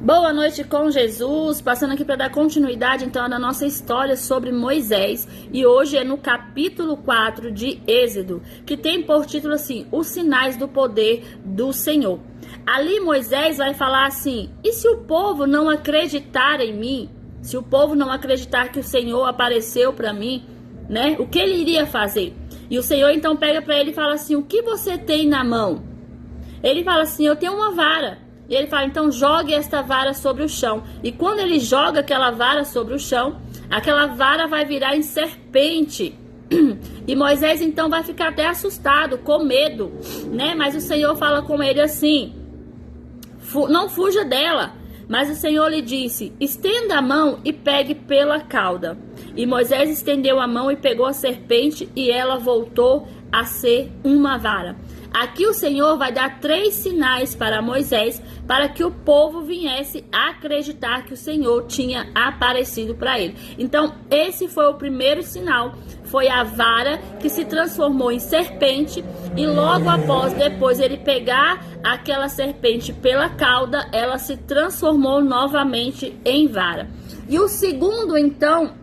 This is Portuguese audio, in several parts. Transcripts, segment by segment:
Boa noite com Jesus, passando aqui para dar continuidade então na nossa história sobre Moisés, e hoje é no capítulo 4 de Êxodo, que tem por título assim, os sinais do poder do Senhor. Ali Moisés vai falar assim, e se o povo não acreditar em mim, se o povo não acreditar que o Senhor apareceu para mim, né, o que ele iria fazer? E o Senhor então pega para ele e fala assim, o que você tem na mão? Ele fala assim, eu tenho uma vara. E ele fala, então jogue esta vara sobre o chão. E quando ele joga aquela vara sobre o chão, aquela vara vai virar em serpente. E Moisés então vai ficar até assustado, com medo, né? Mas o Senhor fala com ele assim, não fuja dela. Mas o Senhor lhe disse, estenda a mão e pegue pela cauda. E Moisés estendeu a mão e pegou a serpente e ela voltou a ser uma vara. Aqui o Senhor vai dar 3 sinais para Moisés, para que o povo viesse acreditar que o Senhor tinha aparecido para ele. Então, esse foi o primeiro sinal, foi a vara que se transformou em serpente, e logo após, depois ele pegar aquela serpente pela cauda, ela se transformou novamente em vara. E o segundo, então,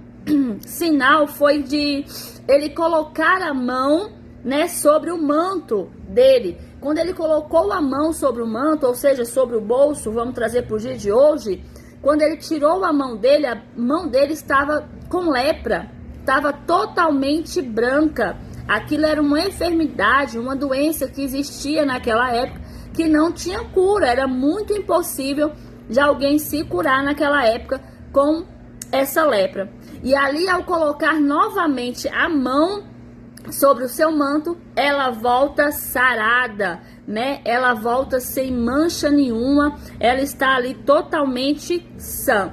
sinal foi de ele colocar a mão, né, sobre o manto dele. Quando ele colocou a mão sobre o manto, ou seja, sobre o bolso, vamos trazer para o dia de hoje, quando ele tirou a mão dele estava com lepra, estava totalmente branca. Aquilo era uma enfermidade, uma doença que existia naquela época, que não tinha cura, era muito impossível de alguém se curar naquela época com essa lepra. E ali, ao colocar novamente a mão sobre o seu manto, ela volta sarada, né? Ela volta sem mancha nenhuma, ela está ali totalmente sã.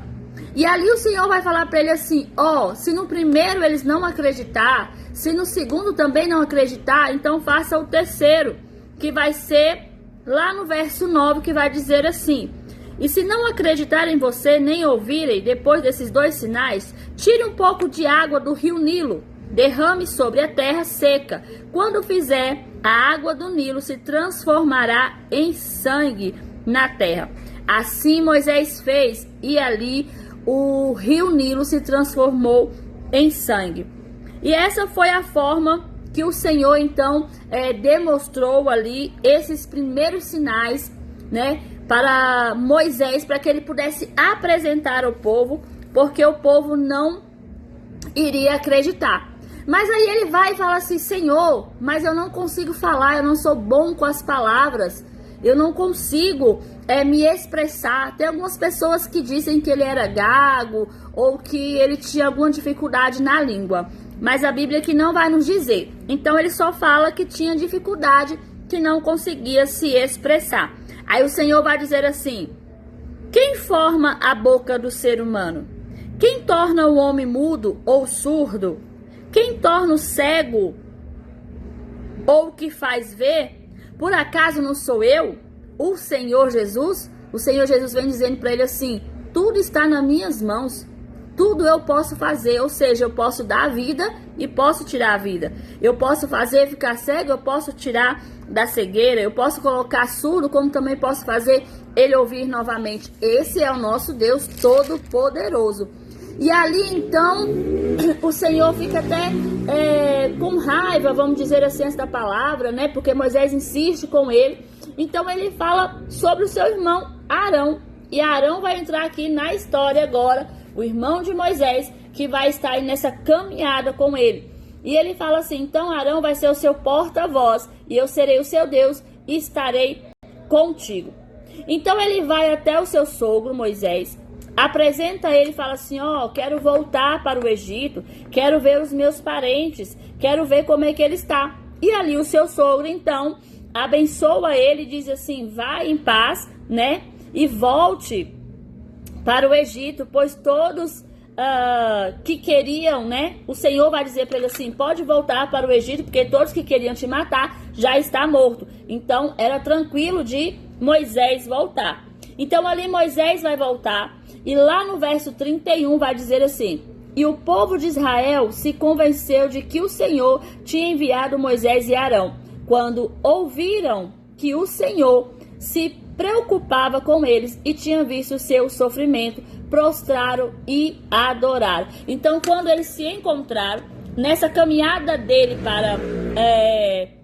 E ali o Senhor vai falar para ele assim, se no primeiro eles não acreditar, se no segundo também não acreditar, então faça o terceiro, que vai ser lá no verso 9, que vai dizer assim, e se não acreditarem em você, nem ouvirem, depois desses 2 sinais, tire um pouco de água do rio Nilo, derrame sobre a terra seca. Quando fizer, a água do Nilo se transformará em sangue na terra. Assim Moisés fez, e ali o rio Nilo se transformou em sangue. E essa foi a forma que o Senhor então demonstrou ali esses primeiros sinais, né, para Moisés, para que ele pudesse apresentar ao povo, porque o povo não iria acreditar. Mas aí ele vai e fala assim, Senhor, mas eu não consigo falar, eu não sou bom com as palavras, eu não consigo me expressar. Tem algumas pessoas que dizem que ele era gago ou que ele tinha alguma dificuldade na língua, mas a Bíblia aqui não vai nos dizer. Então ele só fala que tinha dificuldade, que não conseguia se expressar. Aí o Senhor vai dizer assim, quem forma a boca do ser humano? Quem torna o homem mudo ou surdo? Quem torna o cego ou o que faz ver? Por acaso não sou eu, o Senhor Jesus? O Senhor Jesus vem dizendo para ele assim, tudo está nas minhas mãos, tudo eu posso fazer, ou seja, eu posso dar a vida e posso tirar a vida. Eu posso fazer ficar cego, eu posso tirar da cegueira, eu posso colocar surdo, como também posso fazer ele ouvir novamente. Esse é o nosso Deus Todo-Poderoso. E ali então o Senhor fica até com raiva, vamos dizer assim, esta palavra, né? Porque Moisés insiste com ele. Então ele fala sobre o seu irmão Arão. E Arão vai entrar aqui na história agora, o irmão de Moisés, que vai estar aí nessa caminhada com ele. E ele fala assim, então Arão vai ser o seu porta-voz, e eu serei o seu Deus e estarei contigo. Então ele vai até o seu sogro Moisés, apresenta ele e fala assim, quero voltar para o Egito, quero ver os meus parentes, quero ver como é que ele está. E ali o seu sogro então abençoa ele e diz assim, vai em paz, né, e volte para o Egito, pois todos que queriam, né, o Senhor vai dizer para ele assim, pode voltar para o Egito, porque todos que queriam te matar já está morto. Então era tranquilo de Moisés voltar. Então ali Moisés vai voltar, e lá no verso 31 vai dizer assim, e o povo de Israel se convenceu de que o Senhor tinha enviado Moisés e Arão, quando ouviram que o Senhor se preocupava com eles e tinha visto seu sofrimento, prostraram e adoraram. Então, quando eles se encontraram nessa caminhada dele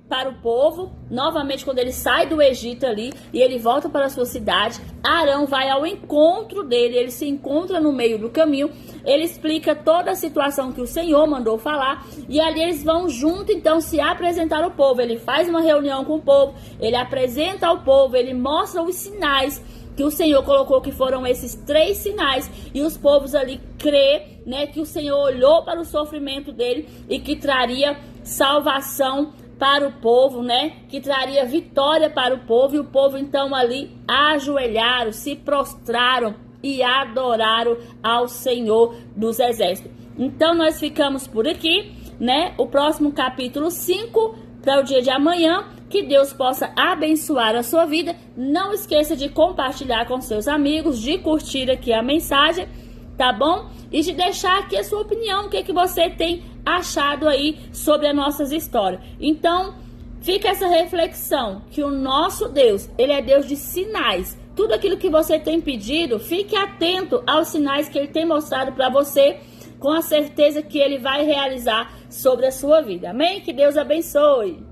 para o povo, novamente quando ele sai do Egito ali e ele volta para a sua cidade, Arão vai ao encontro dele, ele se encontra no meio do caminho, ele explica toda a situação que o Senhor mandou falar e ali eles vão junto então se apresentar ao povo. Ele faz uma reunião com o povo, ele apresenta ao povo, ele mostra os sinais que o Senhor colocou, que foram esses 3 sinais, e os povos ali crê, né, que o Senhor olhou para o sofrimento dele e que traria salvação para o povo, né, que traria vitória para o povo, e o povo então ali ajoelharam, se prostraram e adoraram ao Senhor dos Exércitos. Então nós ficamos por aqui, né, o próximo capítulo 5 para o dia de amanhã. Que Deus possa abençoar a sua vida. Não esqueça de compartilhar com seus amigos, de curtir aqui a mensagem, tá bom? E de deixar aqui a sua opinião, o que você tem achado aí sobre as nossas histórias. Então, fica essa reflexão, que o nosso Deus, ele é Deus de sinais. Tudo aquilo que você tem pedido, fique atento aos sinais que ele tem mostrado para você, com a certeza que ele vai realizar sobre a sua vida. Amém? Que Deus abençoe.